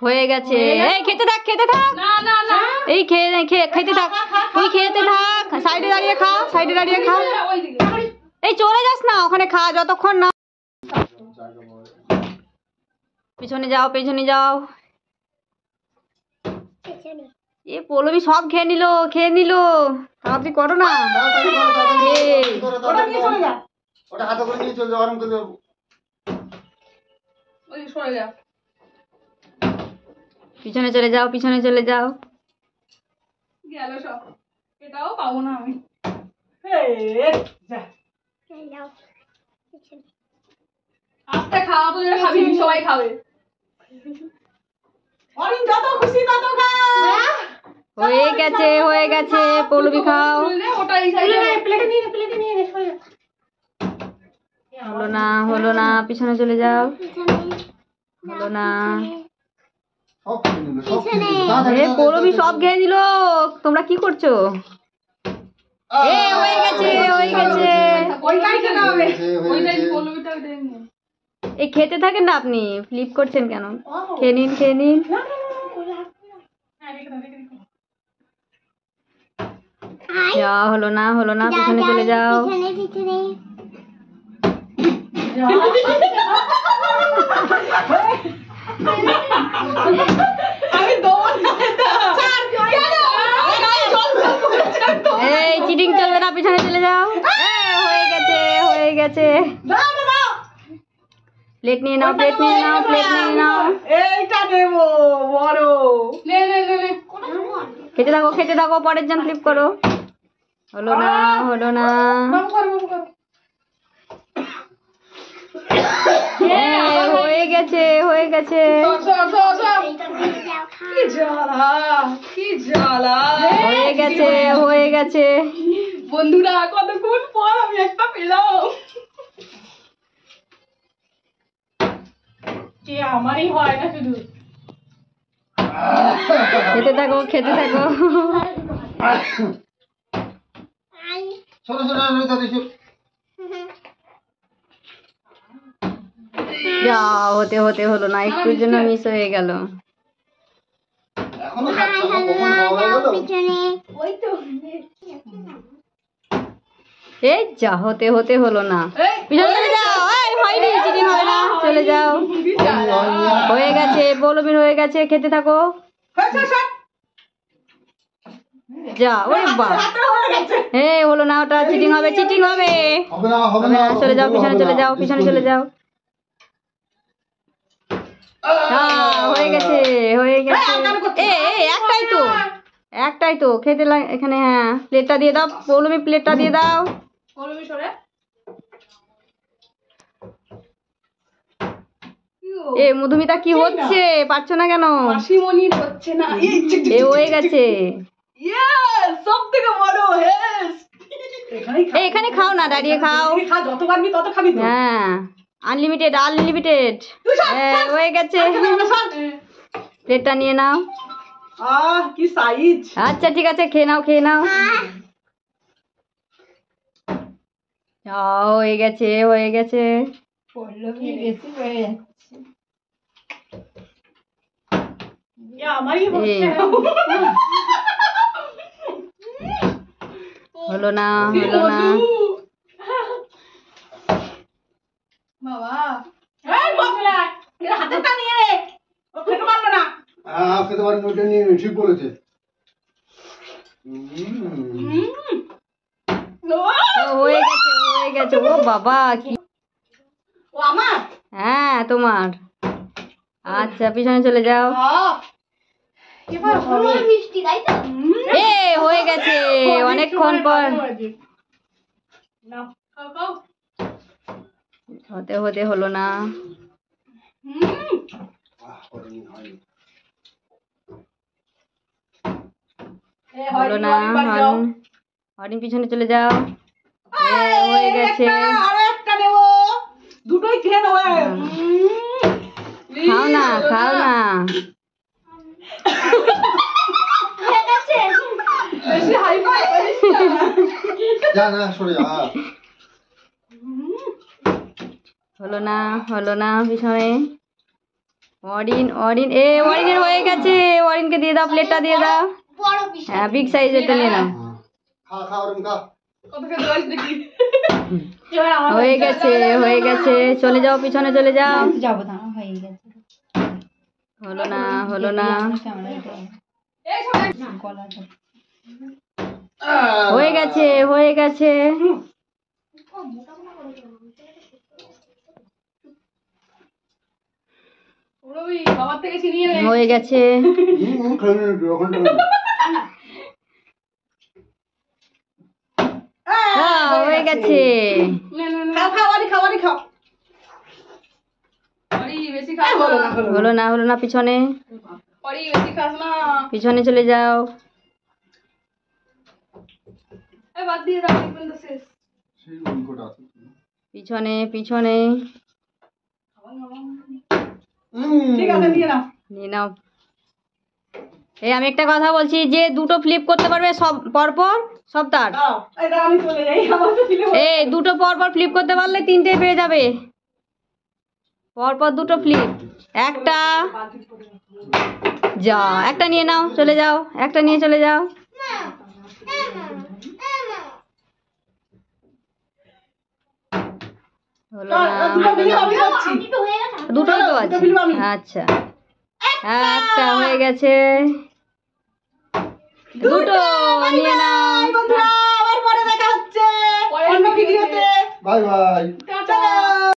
হয়ে গেছে। এই খেতে থাক খেতে থাক। এই খেতে থাক, তুই খেতে থাক, সাইডে দাঁড়িয়ে খা, সাইডে দাঁড়িয়ে খা। এই চলে যাস না, ওখানে খা যতক্ষণ না। পিছনে যাও, পেছনে যাও। এ পৌলমী সব খেয়ে নিল, খেয়ে নিল। তাড়াতাড়ি করো না। পিছনে চলে যাও, পিছনে চলে যাও। গেল সব, এটাও পাবো না আমি। আস্তে খাওয়া তো যেটা খাবি সবাই খাবে। যত খুশি তত খা। হয়ে গেছে, হয়ে গেছে। পৌলমী খাও। হলো না, হলো না, পিছনে চলে যাও। হলো না। পৌলমী সব খেয়ে নিল, তোমরা কি করছো? হয়ে গেছে, হয়ে গেছে। এই খেতে থাকেন না আপনি, ফ্লিপ করছেন কেন? খেয়ে নিন, খেয়ে নিন। যা হলো না, হলো না, পিছনে চলে যাও। এই চিটিং চলবে না, পিছনে চলে যাও। হয়ে গেছে, হয়ে গেছে। প্লেট নিয়ে নাও, প্লেট নিয়ে নাও, প্লেট নিয়ে নাও। এইটা দেবো বড়। খেতে থাকো, খেতে থাকো, পরের জন ফ্লিপ করো। হলো না, হলো না। হয়ে গেছে, হয়ে গেছে। হয়ে গেছে, হয়ে গেছে। বন্ধুরা কতক্ষণ পর আমি একটা পেলাম। আমারই হয় না শুধু। খেতে থাকো, খেতে থাকো। যা হতে হতে হলো না, একটুর জন্য মিস হয়ে গেল। এই যা হতে হতে হলো না, পিছনে চলে যাও। হয়নি, চিটিং হবে না, চলে যাও। হয়ে গেছে, পৌলমীর হয়ে গেছে, খেতে থাকো। যা, ওরে বাবা, হলো না, ওটা চিটিং হবে, চিটিং হবে। চলে যাও, পিছনে চলে যাও, পিছনে চলে যাও। হয়ে গেছে, হয়ে গেছে। একটাই তো, একটাই তো খেতে এখানে। হ্যাঁ, প্লেটটা দিয়ে দাও পৌলমী, প্লেটটা দিয়ে দাও। মধুমিতা কি হচ্ছে, পারছো না কেন? হচ্ছে না। হয়ে গেছে। সব থেকে বড়। এখানে খাও না, দাঁড়িয়ে খাও। যত পারবি তত খাবি। হ্যাঁ, আনলিমিটেড, আনলিমিটেড। হয়ে গেছে। প্লেটটা নিয়ে নাও। কি সাইজ। আচ্ছা ঠিক আছে, খেয়ে নাও, খেয়ে নাও। হয়ে গেছে, হয়ে গেছে। হলো না, হলো না। বাবা হাতেরটা নিয়ে রে, ও খেতে পারলো না। খেতে পারেন, ওইটা নিয়ে ঠিক বলেছে। হয়ে গেছে, হয়ে গেছে। ও বাবা, কি! ও আমার? হ্যাঁ তোমার। আচ্ছা, পিছনে চলে যাও। হয়ে গেছে, অনেকক্ষণ পর। হতে হতে হলো না। হলো না, হরিণ পিছনে চলে যাও। হয়ে গেছে। দুটোই খেয়ে নেবো। খাও না, খাও না। হলো না, হলো না, পিছনে। অরিন অরিন অরিনের হয়ে গেছে, অরিনকে দিয়ে দাও, প্লেটটা দিয়ে দাও। হ্যাঁ বিগ সাইজেরটা নিয়ে নাও। খা খা ওরম খা। কত খেতে পারিস দেখি। হয়ে গেছে হয়ে গেছে, চলে যাও, পিছনে চলে যাও। যাবো না, হয়ে গেছে। হলো না হলো না, এই সবাই গলাটা হয়ে গেছে হয়ে গেছে। ওই বাবার থেকে ছিনিয়ে নে। হয়ে গেছে। খেয়ে নে একটু, ওখানটা নে। হয়ে গেছে। নে নে নে। খাও। পরি বেশি খাস না। হলো না হলো না, পিছনে পরি বেশি খাস না। পিছনে চলে যাও। এই বাদ দিয়ে দাও, দেখবেন তো শেষ। সেই অঙ্কটা আছে। পিছনে পিছনে ঠিক আছে, নিয়ে নাও। নিয়ে নাও। এই আমি একটা কথা বলছি, যে দুটো ফ্লিপ করতে পারবে সব পরপর, সব তার। এটা আমি চলে যাই, আমার তো ফিলে এই দুটো পরপর ফ্লিপ করতে পারলে 3টে পেয়ে যাবে। পরপর দুটো ফ্লিপ, একটা যা, একটা নিয়ে নাও, চলে যাও, একটা নিয়ে চলে যাও। হলো না, আমি করছি। দুটোই তো আছে। আচ্ছা একটা হয়ে গেছে, দুটো নিয়ে নাও। বন্ধুরা, আবার পরে দেখা হচ্ছে পরে অন্য ভিডিওতে। Bye bye.